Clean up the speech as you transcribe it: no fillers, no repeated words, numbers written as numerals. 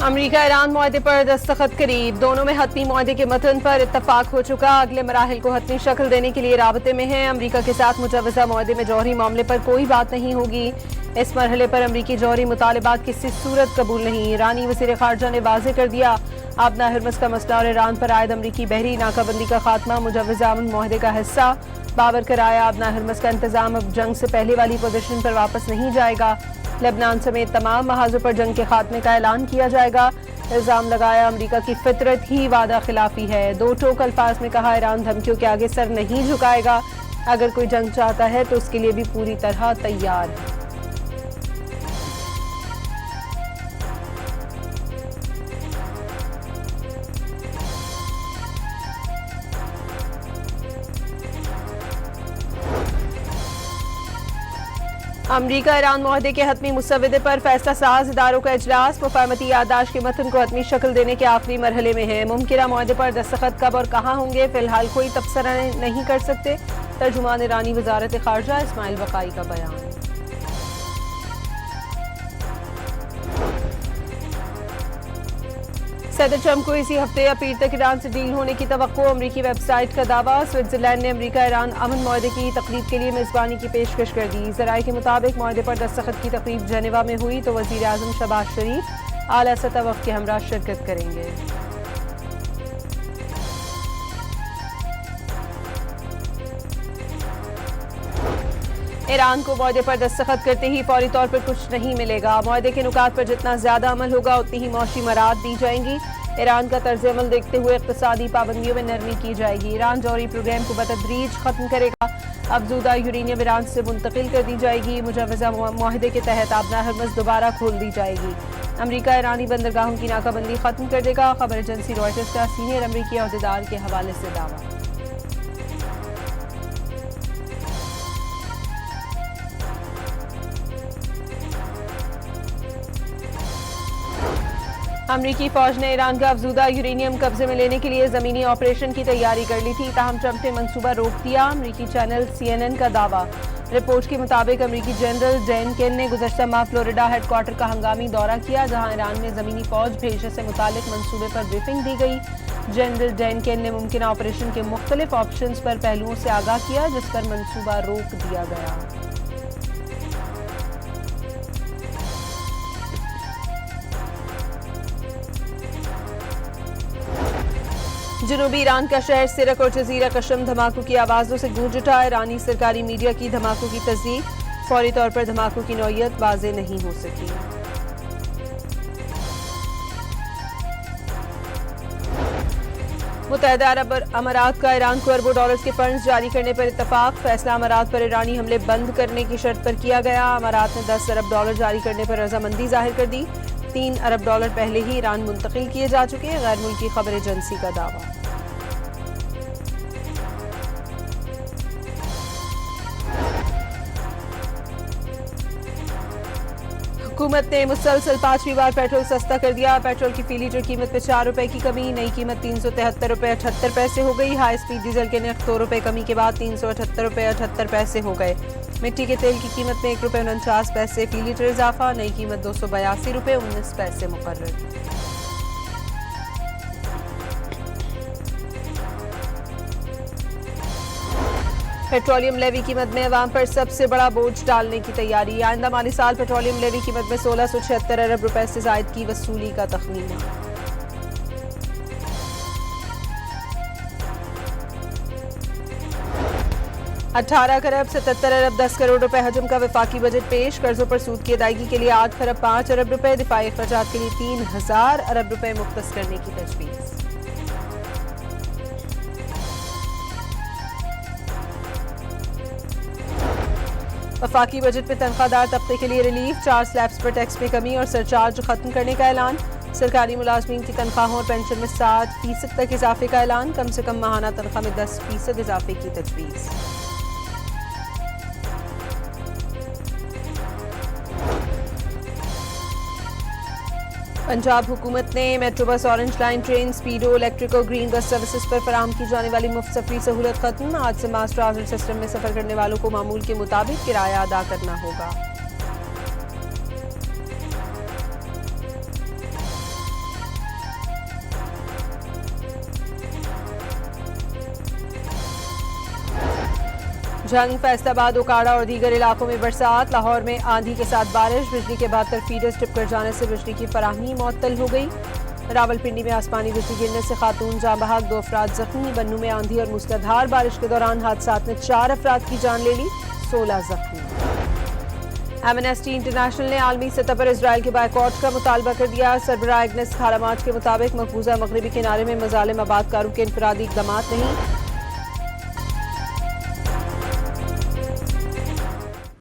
अमरीका Iran मुआहदे पर दस्तखत करीब, दोनों में हतमी मुआहदे के मतन पर इत्तफाक हो चुका। अगले मराहिल को हतमी शक्ल देने के लिए राबते में है। अमरीका के साथ मुजवजा मुआहदे में जौहरी मामले पर कोई बात नहीं होगी। इस मरहले पर अमरीकी जौहरी मुतालबात किसी सूरत कबूल नहीं। ईरानी वज़ीर ख़ारजा ने वाज़ेह कर दिया, आबना हरमस का मसला और ईरान पर आयद अमरीकी बहरी नाकाबंदी का खात्मा मुजवजा अमन मुआहदे का हिस्सा। बाबर कराया, आबना हरमस का इंतजाम अब जंग से पहले वाली पोजीशन पर वापस नहीं जाएगा। लेबनान समेत तमाम महाजों पर जंग के खात्मे का ऐलान किया जाएगा। इल्जाम लगाया, अमरीका की फितरत ही वादा खिलाफी है। दो टोक अल्फाज में कहा, ईरान धमकियों के आगे सर नहीं झुकाएगा। अगर कोई जंग चाहता है तो उसके लिए भी पूरी तरह तैयार है। अमरीका ईरान मुआहदे के हतमी मुसव्वदे पर फैसला साज इदारों का इजलास। मुफाहमती यादाश्त के मतन को हतमी शक्ल देने के आखिरी मरहले में है। मुमकिन मुआहदे पर दस्तखत कब और कहाँ होंगे, फिलहाल कोई तबसरा नहीं कर सकते। तर्जुमान ईरानी वजारत खारजा इस्माइल बकाई का बयान। सदर ट्रंप को इसी हफ्ते या पीर तक ईरान से डील होने की तवक्को। अमरीकी वेबसाइट का दावा। स्विट्जरलैंड ने अमरीका ईरान अमन मुआहदे की तकरीब के लिए मेजबानी की पेशकश कर दी। ज़राए के मुताबिक मुआहदे पर दस्तखत की तकरीब जेनेवा में हुई तो वज़ीर आज़म शहबाज शरीफ आला सतह वफ़द के हमरा शिरकत करेंगे। ईरान को मुआहदे पर दस्तखत करते ही फौरी तौर पर कुछ नहीं मिलेगा। मुआहदे के नुकात पर जितना ज्यादा अमल होगा उतनी ही मौशी मराद दी जाएंगी। ईरान का तर्ज अमल देखते हुए इक़्तिसादी पाबंदियों में नरमी की जाएगी। ईरान जौहरी प्रोग्राम को बतदरीज खत्म करेगा। अफजूदा यूरेनियम ईरान से मुंतकिल कर दी जाएगी। मुजवजा मुआहदे के तहत आबना हरमस दोबारा खोल दी जाएगी। अमरीका ईरानी बंदरगाहों की नाकाबंदी खत्म कर देगा। खबर एजेंसी रॉयटर्स का सीनियर अमरीकी अहदेदार के हवाले से दावा। अमरीकी फौज ने ईरान का अफजूदा यूरेनियम कब्जे में लेने के लिए जमीनी ऑपरेशन की तैयारी कर ली थी, ताहम ट्रंप ने मंसूबा रोक दिया। अमरीकी चैनल CNN का दावा। रिपोर्ट के मुताबिक अमरीकी जनरल डैन केन ने गुज़श्ता माह फ्लोरिडा हेडक्वार्टर का हंगामी दौरा किया, जहां ईरान में जमीनी फौज भेजने से मुतालिक मंसूबे पर ब्रीफिंग दी गई। जनरल डैन केन ने मुमकिन ऑपरेशन के मुख्तलिफ ऑप्शंस पर पहलुओं से आगाह किया, जिस पर मंसूबा रोक दिया गया। जनूबी ईरान का शहर सिरक और जजीरा कशम धमाकों की आवाज़ों से गूंज उठा। ईरानी सरकारी मीडिया की धमाकों की तस्दीक। फौरी तौर पर धमाकों की नौइयत वाज़ेह नहीं हो सकी। मुत्तहिदा अरब अमारात का ईरान को अरबों डॉलर्स के फंड्स जारी करने पर इत्तफाक। फैसला अमारात पर ईरानी हमले बंद करने की शर्त पर किया गया। अमारात ने 10 अरब डॉलर जारी करने पर रजामंदी जाहिर कर दी। 3 अरब डॉलर पहले ही ईरान मुंतकिल किए जा चुके हैं। गैर मुल्की खबर एजेंसी का दावा। हुकूमत ने मुसलसल 5वीं बार पेट्रोल सस्ता कर दिया। पेट्रोल की फी लीटर कीमत में 4 रुपए की कमी। नई कीमत 373 रुपए 78 पैसे हो गई। हाई स्पीड डीजल के नर्ख 2 रुपए कमी के बाद 378 रुपए 78 पैसे हो गए। मिट्टी के तेल की कीमत में 1 रुपए 49 पैसे फी लीटर इजाफा। नई कीमत 282 रुपए 19 पैसे मुकर्रर। पेट्रोलियम लेवी कीमत में अवाम पर सबसे बड़ा बोझ डालने की तैयारी। आइंदा माली साल पेट्रोलियम लेवी कीमत में 1676 अरब रुपए से जायद की वसूली का तखमीना। $18 खरब 77 अरब 10 करोड़ रुपए हजम का वफाकी बजट पेश। कर्जों पर सूद की अदायगी के लिए 8 खरब 5 अरब रुपए, दिफाई खर्चात के लिए 3000 अरब रुपए मुख्तस करने की तजवीज़। वफाकी बजट में तनख्वाहदार तबके के लिए रिलीफ। 4 स्लैब्स पर टैक्स में कमी और सरचार्ज खत्म करने का ऐलान। सरकारी मुलाजमीन की तनख्वाहों और पेंशन में 7% तक इजाफे का ऐलान। कम से कम माहाना तनख्वाह में 10% इजाफे की तजवीज़। पंजाब हुकूमत ने metro bus, orange line, train, speedo, electric और ग्रीन बस सर्विसेज पर फराहम की जाने वाली मुफ्त सफरी सहूलत खत्म। आज से मास ट्रांजिट सिस्टम में सफर करने वालों को मामूल के मुताबिक किराया अदा करना होगा। जंग, फैसलाबाद, ओकाड़ा और दीगर इलाकों में बरसात। लाहौर में आंधी के साथ बारिश, बिजली के 72 फीडर्स टिपकर जाने से बिजली की फराहमी मुअत्तल हो गई। रावलपिंडी में आसमानी बिजली गिरने से खातून जाँ बहक, 2 अफराद जख्मी। बन्नू में आंधी और मूसलाधार बारिश के दौरान हादसात में 4 अफराद की जान ले ली, 16 जख्मी। एमनेस्टी इंटरनेशनल ने आलमी सतह पर इसराइल के बायकॉट का मुतालबा कर दिया। सरबराह एग्नेस खारामाट के मुताबिक मकबूजा मगरबी किनारे में मजालिम आबादकारों के इनफरादी इक़दामात नहीं,